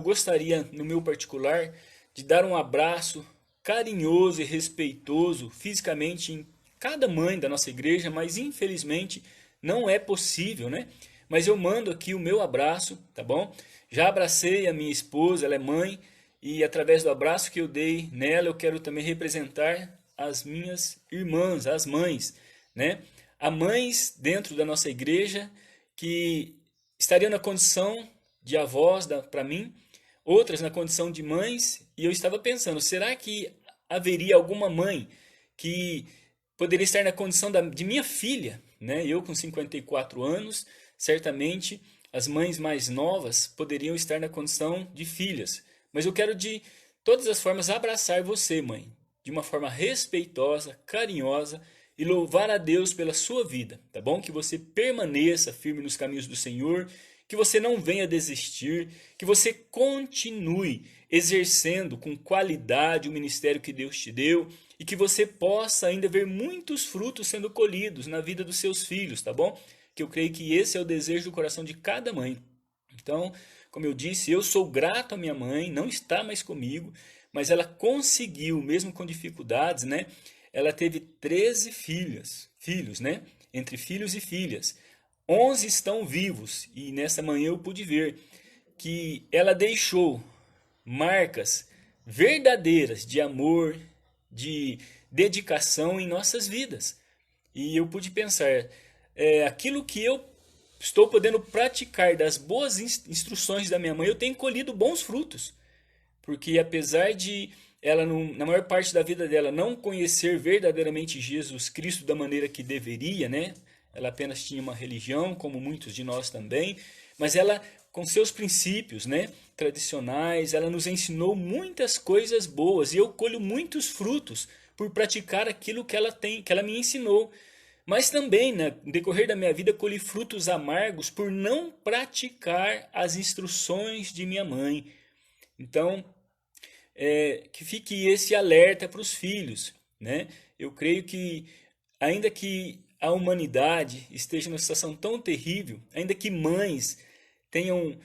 Gostaria, no meu particular, de dar um abraço carinhoso e respeitoso fisicamente em cada mãe da nossa igreja, mas infelizmente não é possível, né? Mas eu mando aqui o meu abraço, tá bom? Já abracei a minha esposa, ela é mãe, e através do abraço que eu dei nela, eu quero também representar as minhas irmãs, as mães, né? Há mães dentro da nossa igreja que estariam na condição de avós para mim, outras na condição de mães, e eu estava pensando, será que haveria alguma mãe que poderia estar na condição de minha filha, né? Eu com 54 anos, certamente as mães mais novas poderiam estar na condição de filhas. Mas eu quero de todas as formas abraçar você, mãe, de uma forma respeitosa, carinhosa e louvar a Deus pela sua vida, tá bom? Que você permaneça firme nos caminhos do Senhor, que você não venha desistir, que você continue exercendo com qualidade o ministério que Deus te deu e que você possa ainda ver muitos frutos sendo colhidos na vida dos seus filhos, tá bom? Que eu creio que esse é o desejo do coração de cada mãe. Então, como eu disse, eu sou grato à minha mãe, não está mais comigo, mas ela conseguiu, mesmo com dificuldades, né? Ela teve 13 filhos, né? Entre filhos e filhas. 11 estão vivos e nessa manhã eu pude ver que ela deixou marcas verdadeiras de amor, de dedicação em nossas vidas. E eu pude pensar, aquilo que eu estou podendo praticar das boas instruções da minha mãe, eu tenho colhido bons frutos. Porque apesar de ela, na maior parte da vida dela, não conhecer verdadeiramente Jesus Cristo da maneira que deveria, né? Ela apenas tinha uma religião, como muitos de nós também, mas ela, com seus princípios, né, tradicionais, ela nos ensinou muitas coisas boas e eu colho muitos frutos por praticar aquilo que ela me ensinou. Mas também, no decorrer da minha vida, colhi frutos amargos por não praticar as instruções de minha mãe. Então, que fique esse alerta para os filhos, né? Eu creio que, ainda que a humanidade esteja numa situação tão terrível, ainda que mães tenham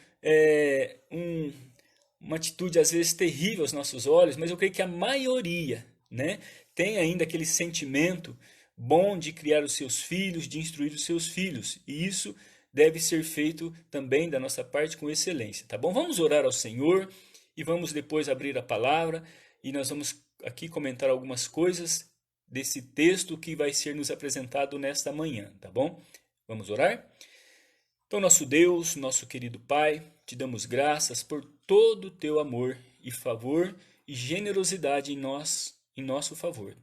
uma atitude às vezes terrível aos nossos olhos, mas eu creio que a maioria, né, tem ainda aquele sentimento bom de criar os seus filhos, de instruir os seus filhos, e isso deve ser feito também da nossa parte com excelência, tá bom? Vamos orar ao Senhor e vamos depois abrir a palavra e nós vamos aqui comentar algumas coisas desse texto que vai ser nos apresentado nesta manhã, tá bom? Vamos orar? Então, nosso Deus, nosso querido Pai, te damos graças por todo o teu amor e favor e generosidade em nosso favor.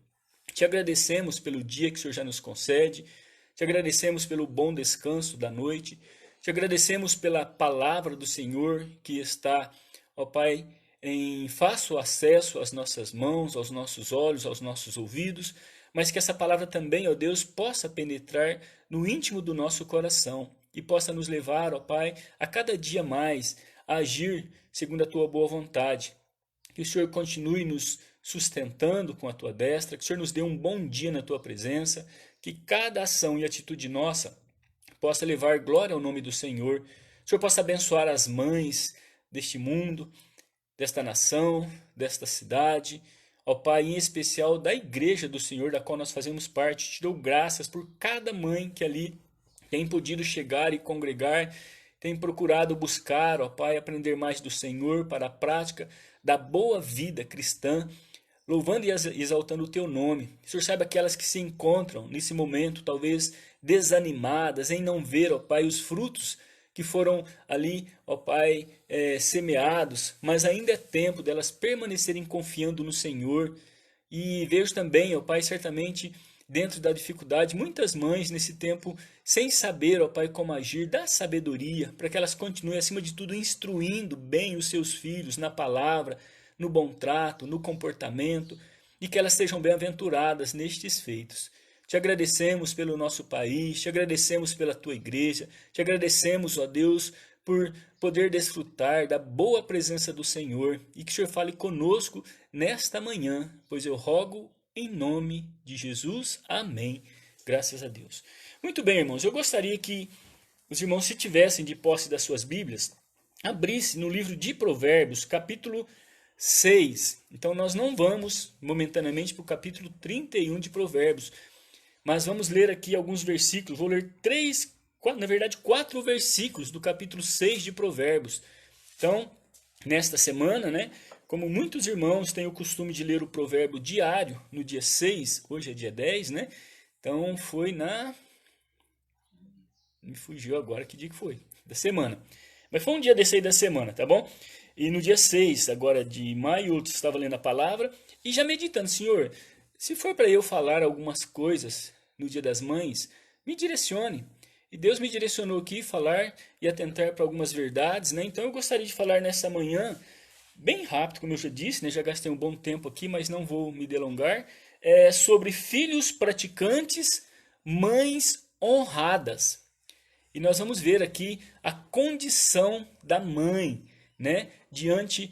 Te agradecemos pelo dia que o Senhor já nos concede, te agradecemos pelo bom descanso da noite, te agradecemos pela palavra do Senhor que está, ó Pai, em fácil acesso às nossas mãos, aos nossos olhos, aos nossos ouvidos, mas que essa palavra também, ó Deus, possa penetrar no íntimo do nosso coração e possa nos levar, ó Pai, a cada dia mais a agir segundo a tua boa vontade. Que o Senhor continue nos sustentando com a tua destra, que o Senhor nos dê um bom dia na tua presença, que cada ação e atitude nossa possa levar glória ao nome do Senhor. Que o Senhor possa abençoar as mães deste mundo, desta nação, desta cidade, ó Pai, em especial da igreja do Senhor, da qual nós fazemos parte. Te dou graças por cada mãe que ali tem podido chegar e congregar, tem procurado buscar, ó Pai, aprender mais do Senhor para a prática da boa vida cristã, louvando e exaltando o teu nome. O Senhor sabe aquelas que se encontram nesse momento, talvez desanimadas em não ver, ó Pai, os frutos que foram ali, ó Pai, semeados, mas ainda é tempo delas permanecerem confiando no Senhor. E vejo também, ó Pai, certamente dentro da dificuldade, muitas mães nesse tempo sem saber, ó Pai, como agir, dá sabedoria para que elas continuem, acima de tudo, instruindo bem os seus filhos na palavra, no bom trato, no comportamento, e que elas sejam bem-aventuradas nestes feitos. Te agradecemos pelo nosso país, te agradecemos pela tua igreja, te agradecemos, ó Deus, por poder desfrutar da boa presença do Senhor e que o Senhor fale conosco nesta manhã, pois eu rogo em nome de Jesus. Amém. Graças a Deus. Muito bem, irmãos, eu gostaria que os irmãos, se tivessem de posse das suas Bíblias, abrisse no livro de Provérbios, capítulo 6. Então nós não vamos momentaneamente para o capítulo 31 de Provérbios, mas vamos ler aqui alguns versículos. Vou ler quatro versículos do capítulo 6 de Provérbios. Então, nesta semana, né, como muitos irmãos têm o costume de ler o provérbio diário no dia 6, hoje é dia 10, né? Então foi me fugiu agora que dia que foi, da semana. Mas foi um dia desse aí da semana, tá bom? E no dia 6, agora de maio, eu estava lendo a palavra e já meditando, Senhor, se for para eu falar algumas coisas no Dia das Mães, me direcione. E Deus me direcionou aqui a falar e atentar para algumas verdades, né? Então eu gostaria de falar nessa manhã, bem rápido, como eu já disse, né? Já gastei um bom tempo aqui, mas não vou me delongar, sobre filhos praticantes, mães honradas. E nós vamos ver aqui a condição da mãe, né, diante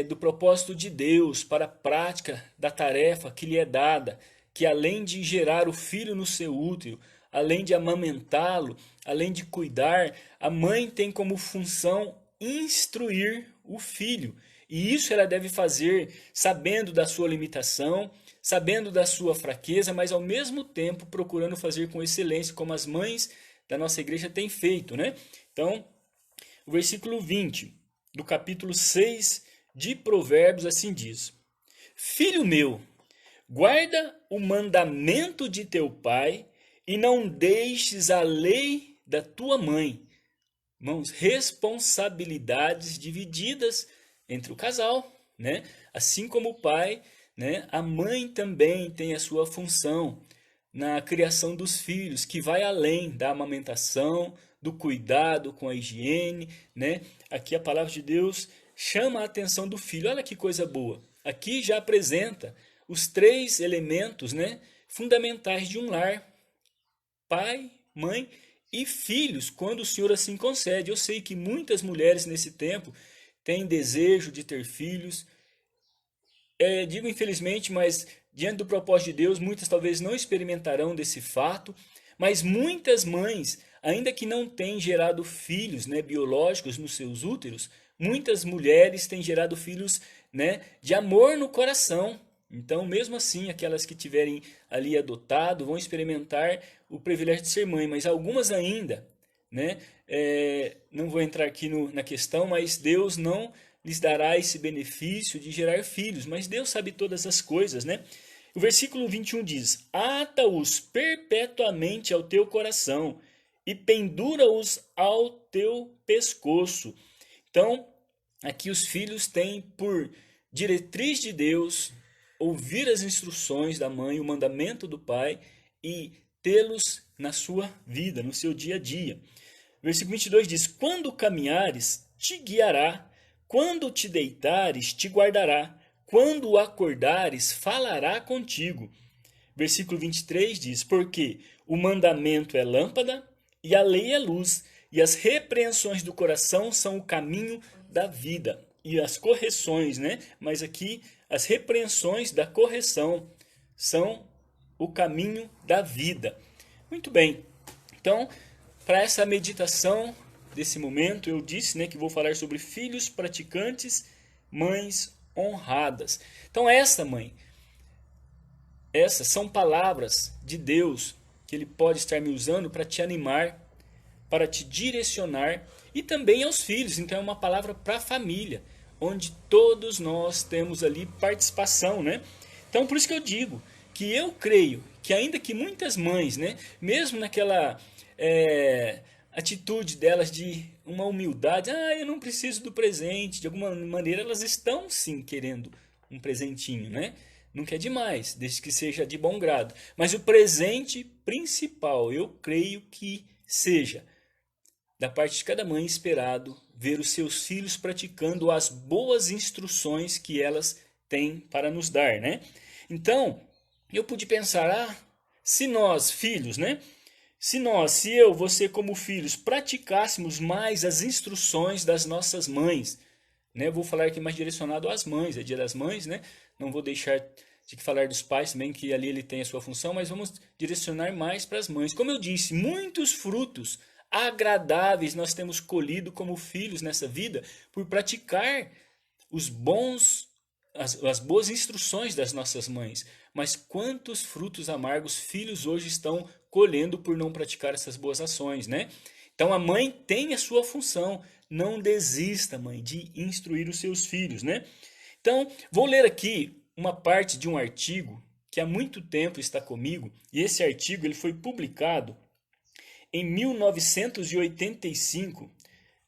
do propósito de Deus para a prática da tarefa que lhe é dada, que além de gerar o filho no seu útero, além de amamentá-lo, além de cuidar, a mãe tem como função instruir o filho. E isso ela deve fazer sabendo da sua limitação, sabendo da sua fraqueza, mas ao mesmo tempo procurando fazer com excelência, como as mães da nossa igreja têm feito, né? Então, o versículo 20 do capítulo 6 de Provérbios assim diz: Filho meu, guarda o mandamento de teu pai e não deixes a lei da tua mãe. Irmãos, responsabilidades divididas entre o casal, né? Assim como o pai, né? A mãe também tem a sua função na criação dos filhos, que vai além da amamentação, do cuidado com a higiene, né? Aqui a palavra de Deus chama a atenção do filho. Olha que coisa boa. Aqui já apresenta os três elementos, né, fundamentais de um lar: pai, mãe e filhos, quando o Senhor assim concede. Eu sei que muitas mulheres nesse tempo têm desejo de ter filhos. Digo infelizmente, mas diante do propósito de Deus, muitas talvez não experimentarão desse fato, mas muitas mães, ainda que não tenham gerado filhos, né, biológicos nos seus úteros, muitas mulheres têm gerado filhos, né, de amor no coração. Então, mesmo assim, aquelas que tiverem ali adotado vão experimentar o privilégio de ser mãe, mas algumas ainda, né, não vou entrar aqui na questão, mas Deus não lhes dará esse benefício de gerar filhos, mas Deus sabe todas as coisas, né? O versículo 21 diz: Ata-os perpetuamente ao teu coração e pendura-os ao teu pescoço. Então, aqui os filhos têm por diretriz de Deus ouvir as instruções da mãe, o mandamento do pai e tê-los na sua vida, no seu dia a dia. Versículo 22 diz: Quando caminhares, te guiará, quando te deitares, te guardará, quando acordares, falará contigo. Versículo 23 diz: Porque o mandamento é lâmpada e a lei é luz, e as repreensões do coração são o caminho da vida. E as correções, né? Mas aqui as repreensões da correção são o caminho da vida. Muito bem. Então, para essa meditação desse momento, eu disse, né, que vou falar sobre filhos praticantes, mães honradas. Então essas são palavras de Deus que Ele pode estar me usando para te animar, para te direcionar, e também aos filhos. Então é uma palavra para a família, onde todos nós temos ali participação, né? Então por isso que eu digo que eu creio que ainda que muitas mães, né, mesmo naquela atitude delas de uma humildade, eu não preciso do presente, de alguma maneira elas estão sim querendo um presentinho, né? Nunca é demais, desde que seja de bom grado. Mas o presente principal, eu creio que seja, da parte de cada mãe, esperado ver os seus filhos praticando as boas instruções que elas têm para nos dar, né? Então, eu pude pensar, se nós, filhos, né? Se eu, você como filhos, praticássemos mais as instruções das nossas mães, né? Eu vou falar aqui mais direcionado às mães, é dia das mães, né? Não vou deixar de falar dos pais também, que ali ele tem a sua função, mas vamos direcionar mais para as mães. Como eu disse, muitos frutos agradáveis nós temos colhido como filhos nessa vida por praticar as boas instruções das nossas mães. Mas quantos frutos amargos filhos hoje estão colhendo por não praticar essas boas ações, né? Então a mãe tem a sua função. Não desista, mãe, de instruir os seus filhos, né? Então, vou ler aqui uma parte de um artigo que há muito tempo está comigo, e esse artigo ele foi publicado em 1985,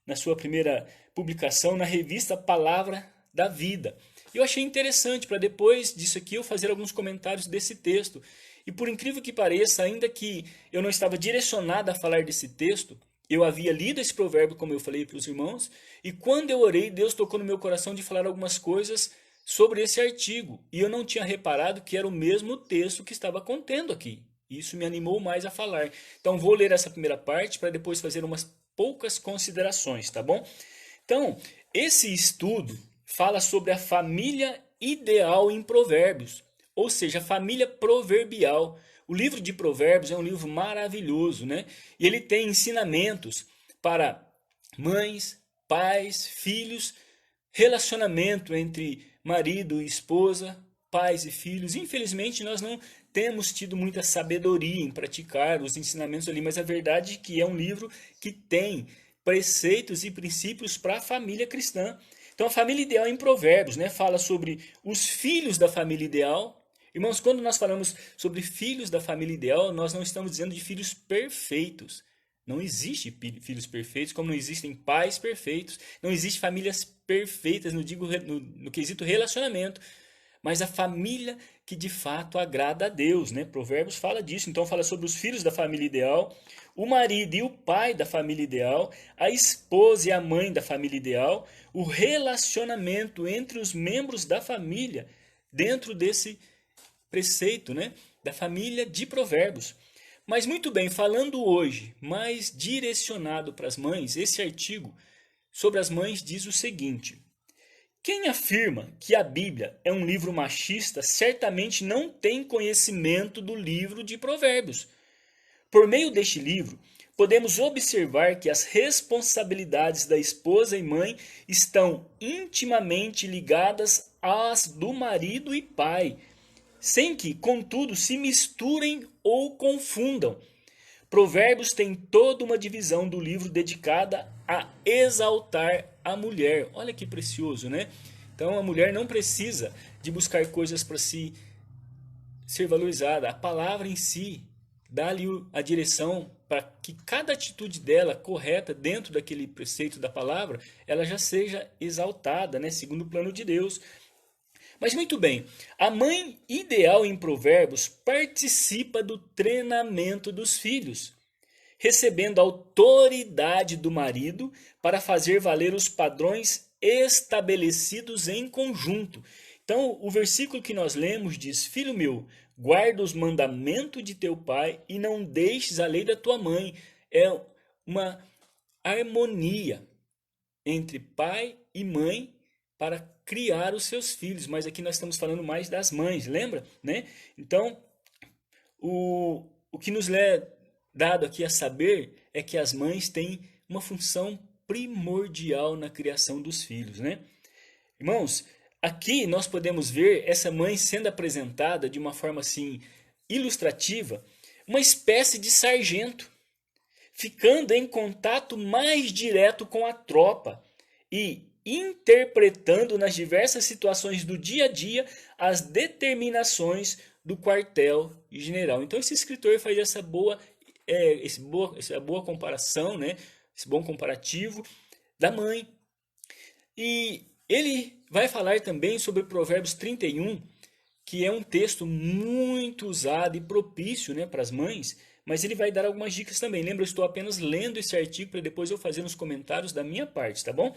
na sua primeira publicação na revista Palavra da Vida. Eu achei interessante para depois disso aqui eu fazer alguns comentários desse texto. E por incrível que pareça, ainda que eu não estava direcionado a falar desse texto, eu havia lido esse provérbio, como eu falei para os irmãos, e quando eu orei, Deus tocou no meu coração de falar algumas coisas sobre esse artigo. E eu não tinha reparado que era o mesmo texto que estava contendo aqui. Isso me animou mais a falar. Então vou ler essa primeira parte para depois fazer umas poucas considerações, tá bom? Então, esse estudo fala sobre a família ideal em Provérbios, ou seja, a família proverbial. O livro de Provérbios é um livro maravilhoso, né? E ele tem ensinamentos para mães, pais, filhos, relacionamento entre marido e esposa, pais e filhos. Infelizmente, nós não temos tido muita sabedoria em praticar os ensinamentos ali, mas a verdade é que é um livro que tem preceitos e princípios para a família cristã. Então, a família ideal em Provérbios, né, fala sobre os filhos da família ideal. Irmãos, quando nós falamos sobre filhos da família ideal, nós não estamos dizendo de filhos perfeitos. Não existe filhos perfeitos, como não existem pais perfeitos. Não existe famílias perfeitas, no quesito relacionamento. Mas a família que de fato agrada a Deus, né? Provérbios fala disso. Então fala sobre os filhos da família ideal, o marido e o pai da família ideal, a esposa e a mãe da família ideal, o relacionamento entre os membros da família dentro desse preceito, né? Da família de Provérbios. Mas muito bem, falando hoje, mais direcionado para as mães, esse artigo sobre as mães diz o seguinte: quem afirma que a Bíblia é um livro machista certamente não tem conhecimento do livro de Provérbios. Por meio deste livro, podemos observar que as responsabilidades da esposa e mãe estão intimamente ligadas às do marido e pai, sem que, contudo, se misturem ou confundam. Provérbios tem toda uma divisão do livro dedicada a exaltar a mulher. Olha que precioso, né? Então a mulher não precisa de buscar coisas para ser valorizada. A palavra em si dá-lhe a direção para que cada atitude dela correta dentro daquele preceito da palavra, ela já seja exaltada, né? Segundo o plano de Deus. Mas muito bem, a mãe ideal em Provérbios participa do treinamento dos filhos, recebendo a autoridade do marido para fazer valer os padrões estabelecidos em conjunto. Então, o versículo que nós lemos diz: filho meu, guarda os mandamentos de teu pai e não deixes a lei da tua mãe. É uma harmonia entre pai e mãe para criar os seus filhos, mas aqui nós estamos falando mais das mães, lembra? Né? Então, o que nos é dado aqui a saber é que as mães têm uma função primordial na criação dos filhos, né? Irmãos, aqui nós podemos ver essa mãe sendo apresentada de uma forma assim ilustrativa, uma espécie de sargento, ficando em contato mais direto com a tropa e interpretando nas diversas situações do dia a dia as determinações do quartel-general. Então esse escritor faz essa boa comparação, né? Esse bom comparativo da mãe. E ele vai falar também sobre Provérbios 31, que é um texto muito usado e propício, né, para as mães, mas ele vai dar algumas dicas também. Lembra, eu estou apenas lendo esse artigo para depois eu fazer uns comentários da minha parte, tá bom?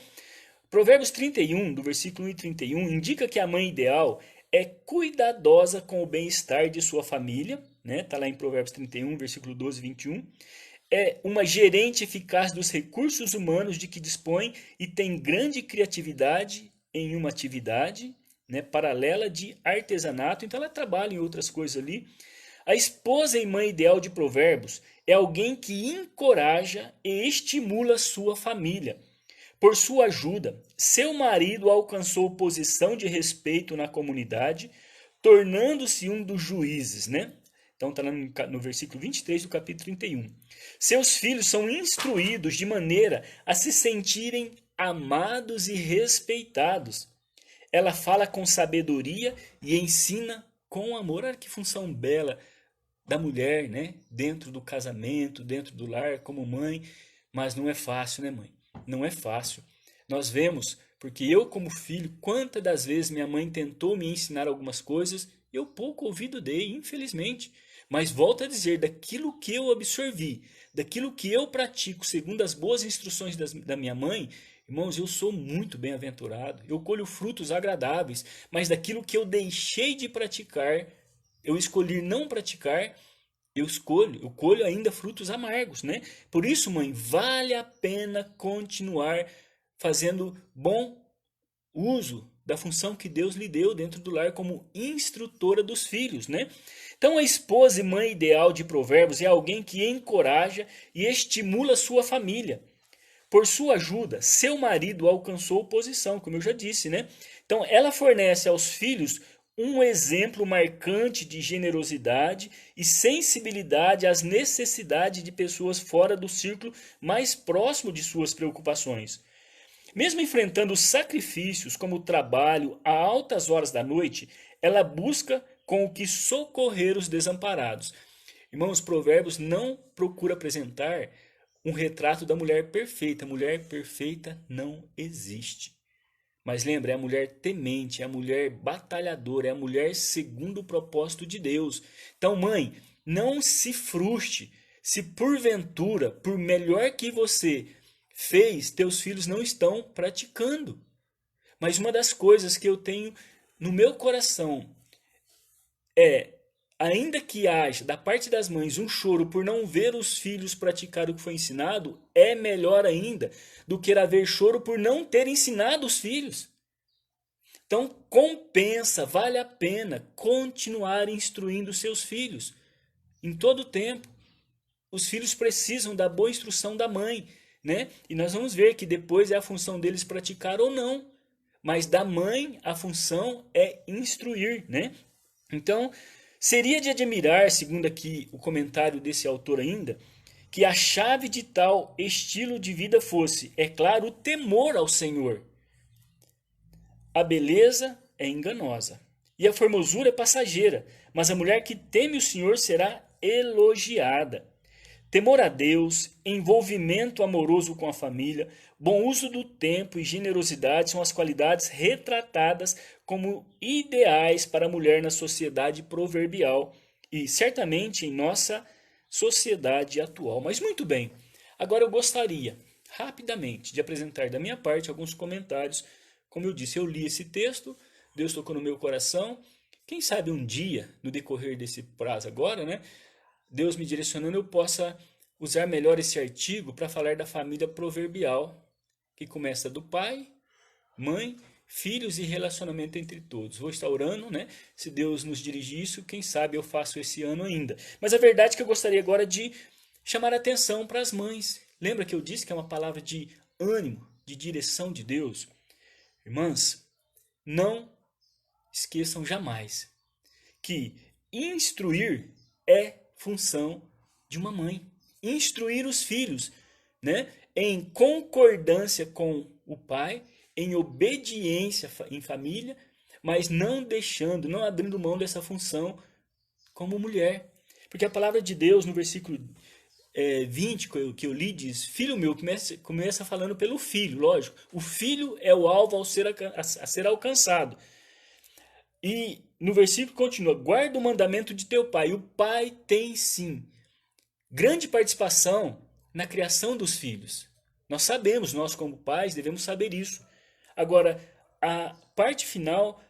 Provérbios 31, do versículo 1 e 31, indica que a mãe ideal é cuidadosa com o bem-estar de sua família, né? Está lá em Provérbios 31, versículo 12 e 21. É uma gerente eficaz dos recursos humanos de que dispõe e tem grande criatividade em uma atividade, né, paralela de artesanato. Então ela trabalha em outras coisas ali. A esposa e mãe ideal de Provérbios é alguém que encoraja e estimula sua família. Por sua ajuda, seu marido alcançou posição de respeito na comunidade, tornando-se um dos juízes, né? Então está lá no versículo 23 do capítulo 31. Seus filhos são instruídos de maneira a se sentirem amados e respeitados. Ela fala com sabedoria e ensina com amor. Olha que função bela da mulher, né? Dentro do casamento, dentro do lar, como mãe. Mas não é fácil, né, mãe? Não é fácil. Nós vemos, porque eu como filho, quantas das vezes minha mãe tentou me ensinar algumas coisas, eu pouco ouvido dei, infelizmente. Mas volto a dizer, daquilo que eu absorvi, daquilo que eu pratico segundo as boas instruções da minha mãe, irmãos, eu sou muito bem-aventurado, eu colho frutos agradáveis, mas daquilo que eu deixei de praticar, eu escolhi não praticar, eu colho ainda frutos amargos, né? Por isso, mãe, vale a pena continuar fazendo bom uso da função que Deus lhe deu dentro do lar como instrutora dos filhos, né? Então a esposa e mãe ideal de Provérbios é alguém que encoraja e estimula sua família. Por sua ajuda, seu marido alcançou posição, como eu já disse, né? Então ela fornece aos filhos um exemplo marcante de generosidade e sensibilidade às necessidades de pessoas fora do círculo mais próximo de suas preocupações. Mesmo enfrentando sacrifícios como o trabalho a altas horas da noite, ela busca com o que socorrer os desamparados. Irmãos, Provérbios não procura apresentar um retrato da mulher perfeita. A mulher perfeita não existe. Mas lembra, é a mulher temente, é a mulher batalhadora, é a mulher segundo o propósito de Deus. Então, mãe, não se frustre se porventura, por melhor que você fez, teus filhos não estão praticando. Mas uma das coisas que eu tenho no meu coração é, ainda que haja da parte das mães um choro por não ver os filhos praticar o que foi ensinado, é melhor ainda do que haver choro por não ter ensinado os filhos. Então compensa, vale a pena continuar instruindo seus filhos em todo o tempo. Os filhos precisam da boa instrução da mãe, né? E nós vamos ver que depois é a função deles praticar ou não. Mas da mãe a função é instruir, né? Então, seria de admirar, segundo aqui o comentário desse autor ainda, que a chave de tal estilo de vida fosse, é claro, o temor ao Senhor. A beleza é enganosa e a formosura é passageira, mas a mulher que teme o Senhor será elogiada. Temor a Deus, envolvimento amoroso com a família, bom uso do tempo e generosidade são as qualidades retratadas como ideais para a mulher na sociedade proverbial e certamente em nossa sociedade atual. Mas muito bem, agora eu gostaria rapidamente de apresentar da minha parte alguns comentários. Como eu disse, eu li esse texto, Deus tocou no meu coração. Quem sabe um dia, no decorrer desse prazo agora, né? Deus me direcionando, eu possa usar melhor esse artigo para falar da família proverbial, que começa do pai, mãe, filhos e relacionamento entre todos. Vou estar orando, né? Se Deus nos dirigir isso, quem sabe eu faço esse ano ainda. Mas a verdade é que eu gostaria agora de chamar a atenção para as mães. Lembra que eu disse que é uma palavra de ânimo, de direção de Deus? Irmãs, não esqueçam jamais que instruir é função de uma mãe. Instruir os filhos, né? Em concordância com o pai, em obediência em família, mas não deixando, não abrindo mão dessa função como mulher. Porque a palavra de Deus, no versículo 20 que eu li, diz, filho meu, começa falando pelo filho, lógico. O filho é o alvo a ser alcançado. E no versículo continua, guarda o mandamento de teu pai. O pai tem sim grande participação na criação dos filhos. Nós sabemos, nós como pais devemos saber isso. Agora, a parte final,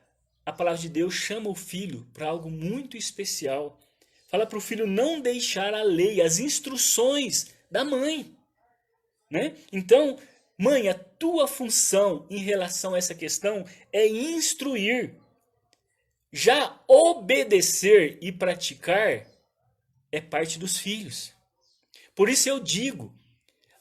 a palavra de Deus chama o filho para algo muito especial. Fala para o filho não deixar a lei, as instruções da mãe, né? Então, mãe, a tua função em relação a essa questão é instruir. Já obedecer e praticar é parte dos filhos. Por isso eu digo,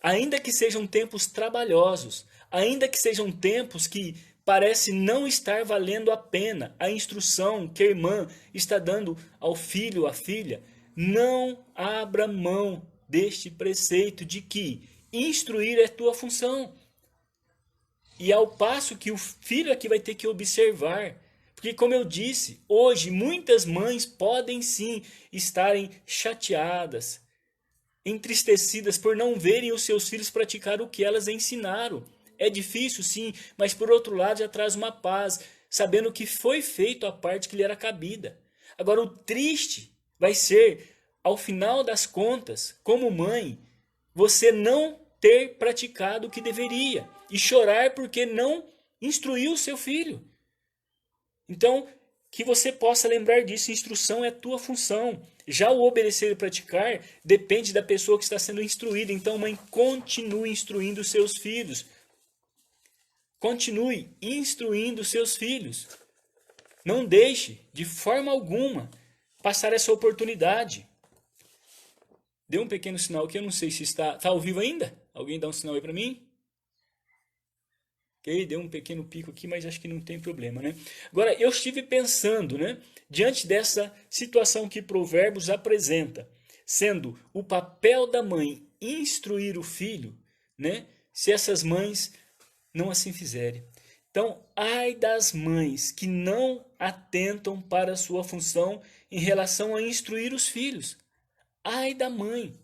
ainda que sejam tempos trabalhosos, ainda que sejam tempos que parece não estar valendo a pena a instrução que a irmã está dando ao filho ou à filha, não abra mão deste preceito de que instruir é tua função. E ao passo que o filho aqui vai ter que observar. Porque, como eu disse, hoje muitas mães podem sim estarem chateadas, entristecidas por não verem os seus filhos praticar o que elas ensinaram. É difícil, sim, mas por outro lado já traz uma paz, sabendo que foi feito a parte que lhe era cabida. Agora, o triste vai ser, ao final das contas, como mãe, você não ter praticado o que deveria e chorar porque não instruiu o seu filho. Então, que você possa lembrar disso, instrução é tua função. Já o obedecer e praticar depende da pessoa que está sendo instruída. Então, mãe, continue instruindo os seus filhos. Continue instruindo os seus filhos. Não deixe, de forma alguma, passar essa oportunidade. Dê um pequeno sinal aqui, eu não sei se está ao vivo ainda. Alguém dá um sinal aí para mim? Ok, deu um pequeno pico aqui, mas acho que não tem problema, né? Agora, eu estive pensando, né? Diante dessa situação que Provérbios apresenta, sendo o papel da mãe instruir o filho, né? Se essas mães não assim fizerem. Então, ai das mães que não atentam para a sua função em relação a instruir os filhos. Ai da mãe.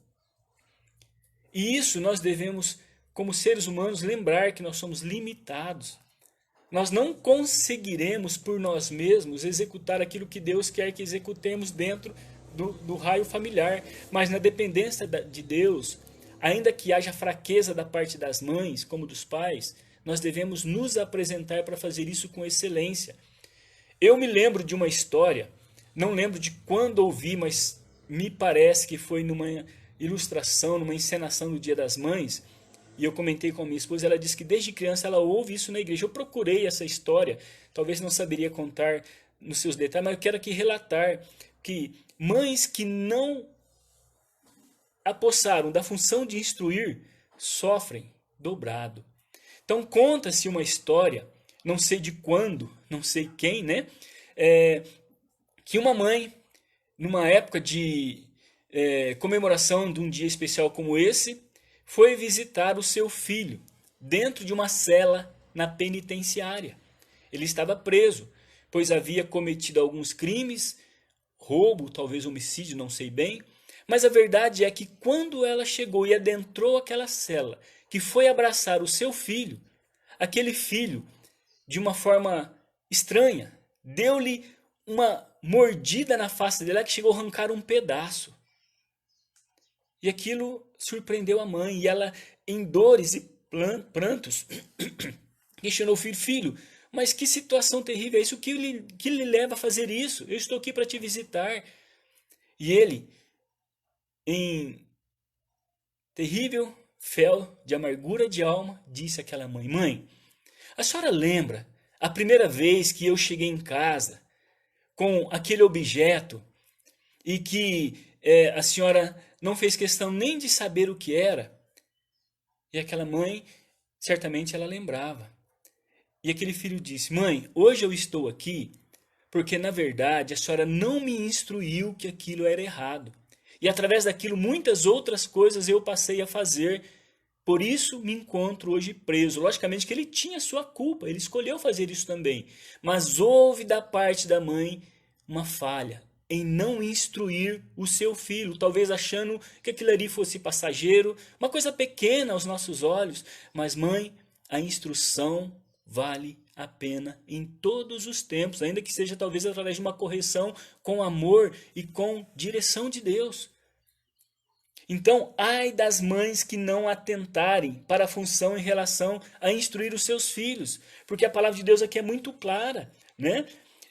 E isso nós devemos, como seres humanos, lembrar que nós somos limitados. Nós não conseguiremos por nós mesmos executar aquilo que Deus quer que executemos dentro do raio familiar. Mas na dependência de Deus, ainda que haja fraqueza da parte das mães, como dos pais, nós devemos nos apresentar para fazer isso com excelência. Eu me lembro de uma história, não lembro de quando ouvi, mas me parece que foi numa ilustração, numa encenação do Dia das Mães, e eu comentei com a minha esposa, ela disse que desde criança ela ouve isso na igreja. Eu procurei essa história, talvez não saberia contar nos seus detalhes, mas eu quero aqui relatar que mães que não apossaram da função de instruir, sofrem dobrado. Então conta-se uma história, não sei de quando, não sei quem, né? Que uma mãe, numa época de comemoração de um dia especial como esse, foi visitar o seu filho dentro de uma cela na penitenciária. Ele estava preso, pois havia cometido alguns crimes, roubo, talvez homicídio, não sei bem. Mas a verdade é que quando ela chegou e adentrou aquela cela, que foi abraçar o seu filho, aquele filho, de uma forma estranha, deu-lhe uma mordida na face dele, que chegou a arrancar um pedaço. E aquilo surpreendeu a mãe, e ela, em dores e prantos, questionou o filho: filho, mas que situação terrível é isso? Que lhe leva a fazer isso? Eu estou aqui para te visitar. E ele, em terrível fel de amargura de alma, disse àquela mãe: mãe, a senhora lembra a primeira vez que eu cheguei em casa com aquele objeto e que a senhora não fez questão nem de saber o que era? E aquela mãe, certamente ela lembrava. E aquele filho disse: mãe, hoje eu estou aqui porque na verdade a senhora não me instruiu que aquilo era errado. E através daquilo muitas outras coisas eu passei a fazer. Por isso me encontro hoje preso. Logicamente que ele tinha sua culpa, ele escolheu fazer isso também. Mas houve da parte da mãe uma falha em não instruir o seu filho, talvez achando que aquilo ali fosse passageiro, uma coisa pequena aos nossos olhos. Mas mãe, a instrução vale a pena em todos os tempos, ainda que seja talvez através de uma correção com amor e com direção de Deus. Então, ai das mães que não atentarem para a função em relação a instruir os seus filhos, porque a palavra de Deus aqui é muito clara, né?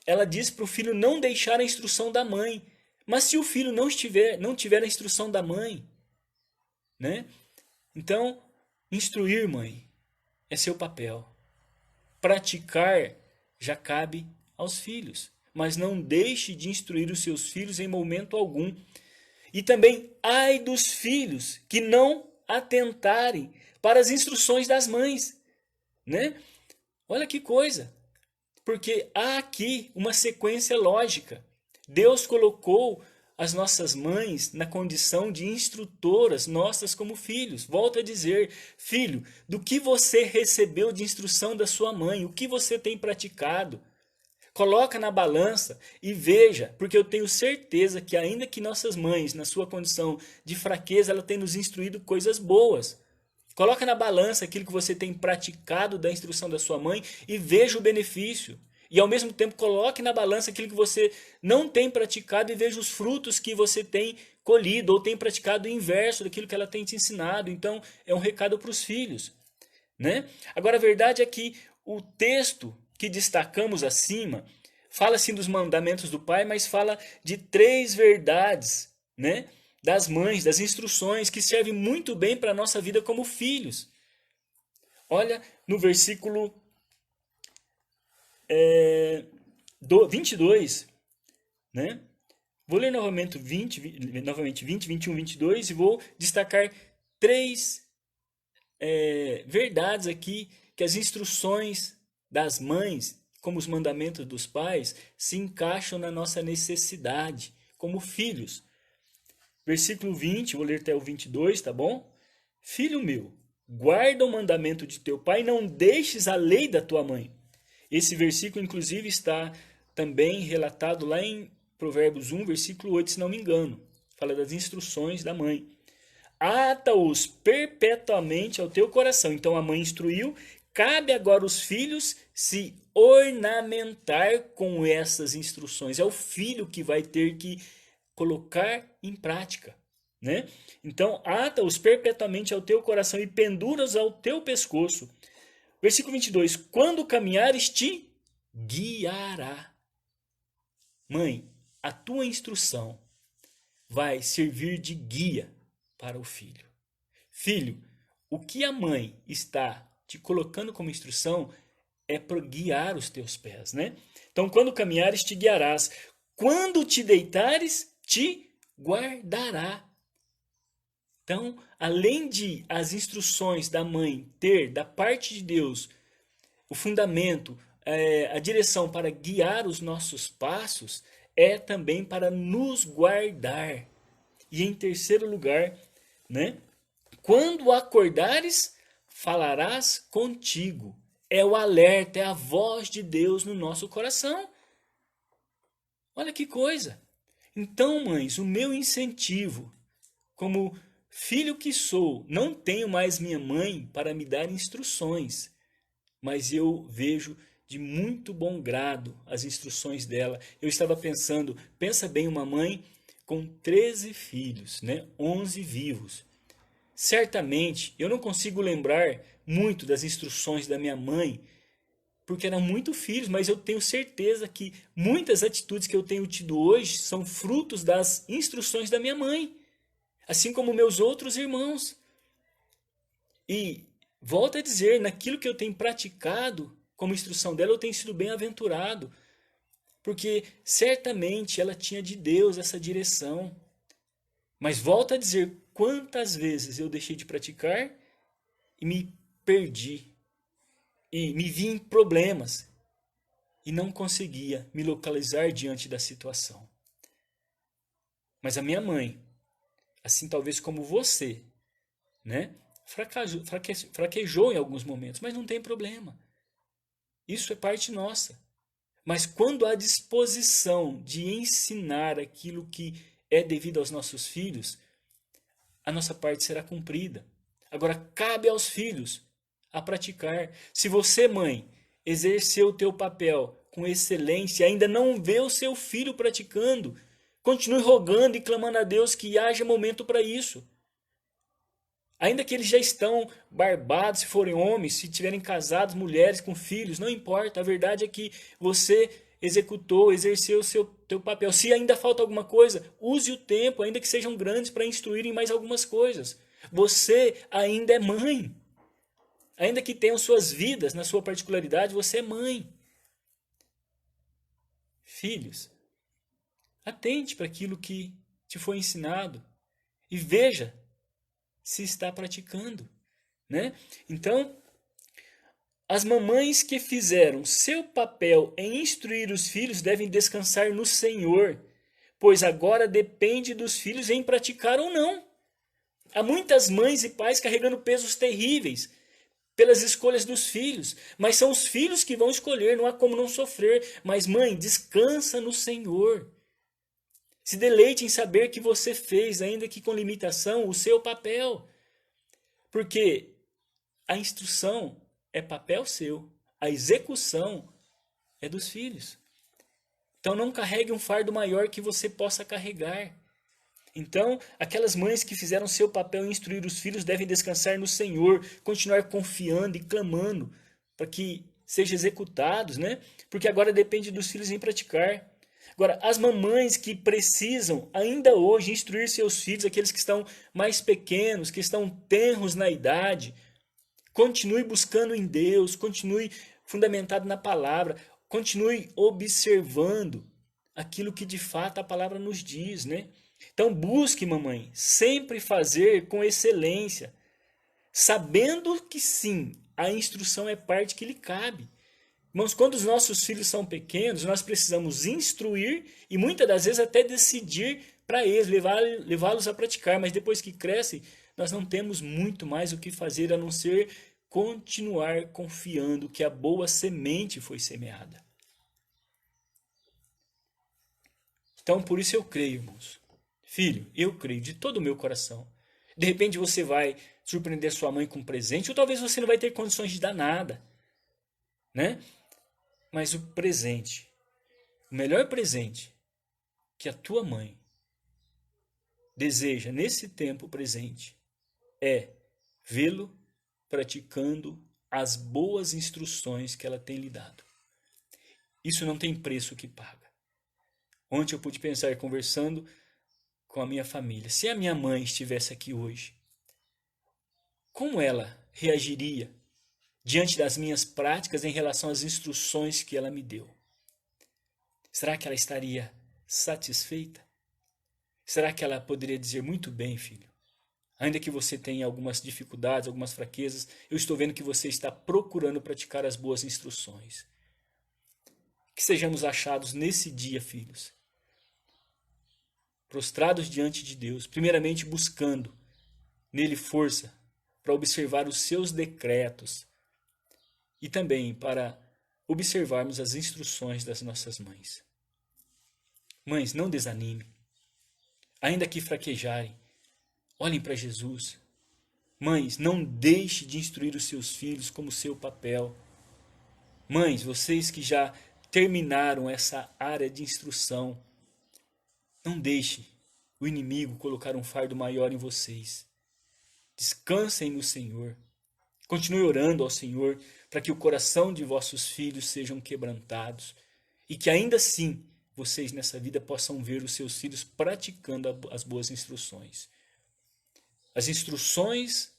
Ela diz para o filho não deixar a instrução da mãe. Mas se o filho não tiver a instrução da mãe, né? Então, instruir, mãe, é seu papel. Praticar já cabe aos filhos, mas não deixe de instruir os seus filhos em momento algum. E também, ai dos filhos que não atentarem para as instruções das mães, né? Olha que coisa. Porque há aqui uma sequência lógica. Deus colocou as nossas mães na condição de instrutoras nossas como filhos. Volto a dizer, filho, do que você recebeu de instrução da sua mãe, o que você tem praticado? Coloca na balança e veja, porque eu tenho certeza que ainda que nossas mães, na sua condição de fraqueza, ela tem nos instruído coisas boas. Coloca na balança aquilo que você tem praticado da instrução da sua mãe e veja o benefício. E ao mesmo tempo coloque na balança aquilo que você não tem praticado e veja os frutos que você tem colhido ou tem praticado o inverso daquilo que ela tem te ensinado. Então é um recado para os filhos, né? Agora a verdade é que o texto que destacamos acima fala sim dos mandamentos do pai, mas fala de 3 verdades, né? Das mães, das instruções que servem muito bem para a nossa vida como filhos. Olha no versículo 22, né? Vou ler novamente 20, 21, 22 e vou destacar 3 verdades aqui que as instruções das mães, como os mandamentos dos pais, se encaixam na nossa necessidade como filhos. Versículo 20, vou ler até o 22, tá bom? Filho meu, guarda o mandamento de teu pai, não deixes a lei da tua mãe. Esse versículo, inclusive, está também relatado lá em Provérbios 1, versículo 8, se não me engano. Fala das instruções da mãe. Ata-os perpetuamente ao teu coração. Então a mãe instruiu, cabe agora aos filhos se ornamentar com essas instruções. É o filho que vai ter que colocar em prática, né? Então, ata-os perpetuamente ao teu coração e pendura-os ao teu pescoço. Versículo 22. Quando caminhares, te guiará. Mãe, a tua instrução vai servir de guia para o filho. Filho, o que a mãe está te colocando como instrução é para guiar os teus pés, né? Então, quando caminhares, te guiarás. Quando te deitares, te guardará. Então, além de as instruções da mãe ter da parte de Deus o fundamento, a direção para guiar os nossos passos, é também para nos guardar. E em terceiro lugar, né? Quando acordares, falarás contigo. É o alerta, é a voz de Deus no nosso coração. Olha que coisa. Então, mães, o meu incentivo, como filho que sou, não tenho mais minha mãe para me dar instruções, mas eu vejo de muito bom grado as instruções dela. Eu estava pensando, pensa bem, uma mãe com 13 filhos, né? 11 vivos. Certamente, eu não consigo lembrar muito das instruções da minha mãe, porque eram muito filhos, mas eu tenho certeza que muitas atitudes que eu tenho tido hoje são frutos das instruções da minha mãe, assim como meus outros irmãos. E volto a dizer, naquilo que eu tenho praticado como instrução dela, eu tenho sido bem-aventurado, porque certamente ela tinha de Deus essa direção. Mas volto a dizer, quantas vezes eu deixei de praticar e me perdi, e me vi em problemas, e não conseguia me localizar diante da situação. Mas a minha mãe, assim talvez como você, né, fraquejou em alguns momentos, mas não tem problema. Isso é parte nossa. Mas quando há disposição de ensinar aquilo que é devido aos nossos filhos, a nossa parte será cumprida. Agora, cabe aos filhos a praticar. Se você, mãe, exerceu o teu papel com excelência e ainda não vê o seu filho praticando, continue rogando e clamando a Deus que haja momento para isso. Ainda que eles já estão barbados, se forem homens, se tiverem casados, mulheres com filhos, não importa. A verdade é que você executou, exerceu o teu papel. Se ainda falta alguma coisa, use o tempo, ainda que sejam grandes, para instruírem mais algumas coisas. Você ainda é mãe. Ainda que tenham suas vidas, na sua particularidade, você é mãe. Filhos, atente para aquilo que te foi ensinado e veja se está praticando, né? Então, as mamães que fizeram seu papel em instruir os filhos devem descansar no Senhor, pois agora depende dos filhos em praticar ou não. Há muitas mães e pais carregando pesos terríveis pelas escolhas dos filhos, mas são os filhos que vão escolher, não há como não sofrer. Mas mãe, descansa no Senhor. Se deleite em saber que você fez, ainda que com limitação, o seu papel. Porque a instrução é papel seu, a execução é dos filhos. Então não carregue um fardo maior que você possa carregar. Então, aquelas mães que fizeram seu papel em instruir os filhos devem descansar no Senhor, continuar confiando e clamando para que sejam executados, né? Porque agora depende dos filhos em praticar. Agora, as mamães que precisam ainda hoje instruir seus filhos, aqueles que estão mais pequenos, que estão tenros na idade, continue buscando em Deus, continue fundamentado na palavra, continue observando aquilo que de fato a palavra nos diz, né? Então busque, mamãe, sempre fazer com excelência, sabendo que sim, a instrução é parte que lhe cabe. Irmãos, quando os nossos filhos são pequenos, nós precisamos instruir e muitas das vezes até decidir para eles, levá-los a praticar, mas depois que crescem, nós não temos muito mais o que fazer a não ser continuar confiando que a boa semente foi semeada. Então, por isso eu creio, irmãos. Filho, eu creio de todo o meu coração. De repente você vai surpreender sua mãe com um presente, ou talvez você não vai ter condições de dar nada, né? Mas o presente, o melhor presente que a tua mãe deseja nesse tempo presente é vê-lo praticando as boas instruções que ela tem lhe dado. Isso não tem preço que paga. Ontem eu pude pensar conversando com a minha família. Se a minha mãe estivesse aqui hoje, como ela reagiria diante das minhas práticas em relação às instruções que ela me deu? Será que ela estaria satisfeita? Será que ela poderia dizer, muito bem, filho, ainda que você tenha algumas dificuldades, algumas fraquezas, eu estou vendo que você está procurando praticar as boas instruções. Que sejamos achados nesse dia, filhos, prostrados diante de Deus, primeiramente buscando nele força para observar os seus decretos e também para observarmos as instruções das nossas mães. Mães, não desanimem. Ainda que fraquejarem, olhem para Jesus. Mães, não deixe de instruir os seus filhos como seu papel. Mães, vocês que já terminaram essa área de instrução, não deixe o inimigo colocar um fardo maior em vocês. Descansem no Senhor. Continue orando ao Senhor para que o coração de vossos filhos sejam quebrantados e que ainda assim vocês nessa vida possam ver os seus filhos praticando as boas instruções. As instruções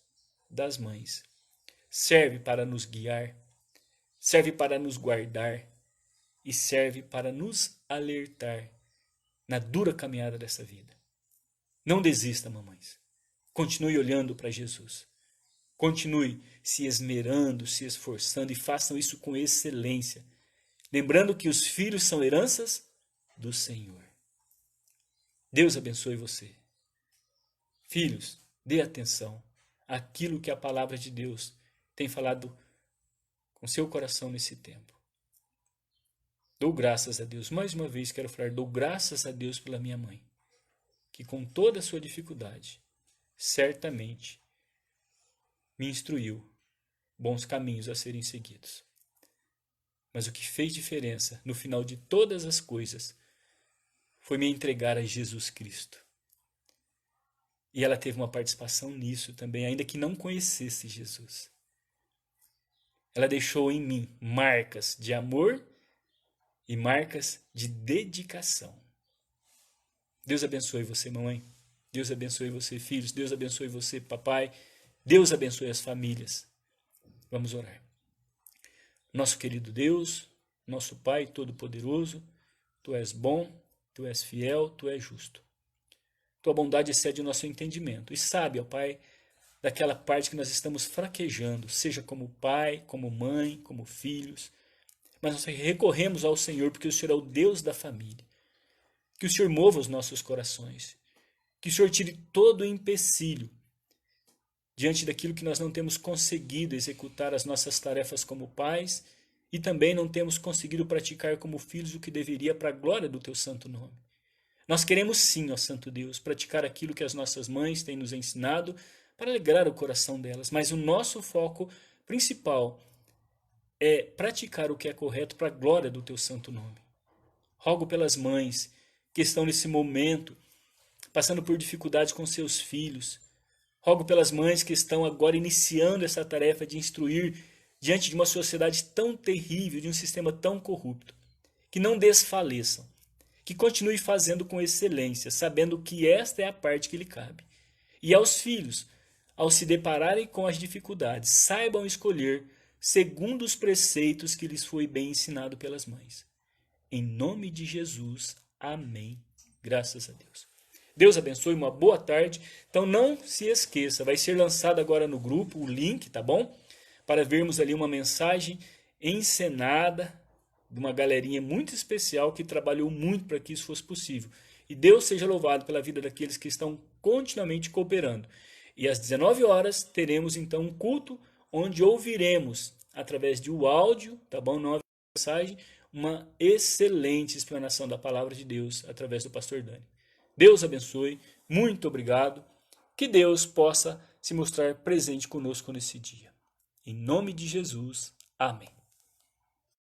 das mães servem para nos guiar, serve para nos guardar e serve para nos alertar na dura caminhada dessa vida. Não desista, mamães. Continue olhando para Jesus. Continue se esmerando, se esforçando e façam isso com excelência. Lembrando que os filhos são heranças do Senhor. Deus abençoe você. Filhos, dê atenção àquilo que a palavra de Deus tem falado com seu coração nesse tempo. Dou graças a Deus. Mais uma vez quero falar, dou graças a Deus pela minha mãe, que com toda a sua dificuldade, certamente me instruiu bons caminhos a serem seguidos. Mas o que fez diferença no final de todas as coisas foi me entregar a Jesus Cristo. E ela teve uma participação nisso também, ainda que não conhecesse Jesus. Ela deixou em mim marcas de amor e marcas de dedicação. Deus abençoe você, mamãe. Deus abençoe você, filhos. Deus abençoe você, papai. Deus abençoe as famílias. Vamos orar. Nosso querido Deus, nosso Pai Todo-Poderoso, Tu és bom, Tu és fiel, Tu és justo. Tua bondade excede o nosso entendimento. E sabe, ó Pai, daquela parte que nós estamos fraquejando, seja como pai, como mãe, como filhos. Mas nós recorremos ao Senhor porque o Senhor é o Deus da família. Que o Senhor mova os nossos corações. Que o Senhor tire todo o empecilho diante daquilo que nós não temos conseguido executar as nossas tarefas como pais e também não temos conseguido praticar como filhos o que deveria para a glória do teu santo nome. Nós queremos sim, ó Santo Deus, praticar aquilo que as nossas mães têm nos ensinado para alegrar o coração delas, mas o nosso foco principal é praticar o que é correto para a glória do teu santo nome. Rogo pelas mães que estão nesse momento passando por dificuldades com seus filhos. Rogo pelas mães que estão agora iniciando essa tarefa de instruir diante de uma sociedade tão terrível, de um sistema tão corrupto. Que não desfaleçam, que continue fazendo com excelência, sabendo que esta é a parte que lhe cabe. E aos filhos, ao se depararem com as dificuldades, saibam escolher segundo os preceitos que lhes foi bem ensinado pelas mães. Em nome de Jesus, amém. Graças a Deus. Deus abençoe, uma boa tarde. Então não se esqueça, vai ser lançado agora no grupo o link, tá bom? Para vermos ali uma mensagem encenada de uma galerinha muito especial que trabalhou muito para que isso fosse possível. E Deus seja louvado pela vida daqueles que estão continuamente cooperando. E às 19 horas teremos então um culto onde ouviremos, através de um áudio, tá bom? Não mensagem, uma excelente explanação da palavra de Deus através do pastor Dani. Deus abençoe, muito obrigado. Que Deus possa se mostrar presente conosco nesse dia. Em nome de Jesus, amém.